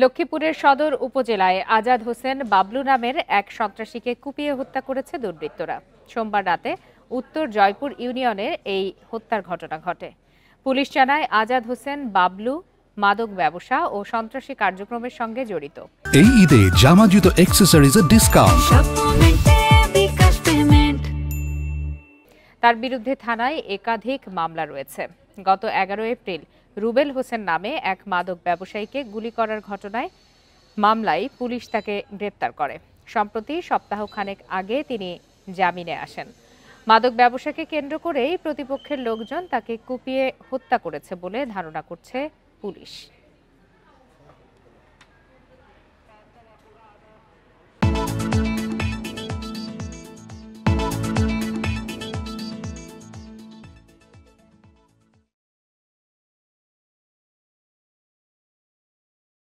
লক্ষ্মীপুরের সদর উপজেলায় আজাদ হোসেন বাবলু নামের এক সন্ত্রাসীকে কুপিয়ে হত্যা করেছে দুর্বৃত্তরা। সোমবার রাতে উত্তর জয়পুর ইউনিয়নের এই হত্যার ঘটনা ঘটে। পুলিশ জানায় আজাদ হোসেন বাবলু মাদক ব্যবসা ও সন্ত্রাসী কার্যক্রমের সঙ্গে জড়িত। এই ঈদে জামা জুতো অ্যাকসেসরিজের ডিসকাউন্ট। তার বিরুদ্ধে থানায় একাধিক মামলা রয়েছে। গত 11 এপ্রিল রুবেল হোসেন নামে এক মাদক ব্যবসায়ীকে গুলি করার ঘটনায় মামলায় পুলিশ তাকে গ্রেপ্তার করে। সম্প্রতি সপ্তাহখানেক আগে তিনি জামিনে আসেন। মাদক ব্যবসাকে কেন্দ্র করেই প্রতিপক্ষের লোকজন তাকে কুপিয়ে হত্যা করেছে বলে ধারণা করছে পুলিশ।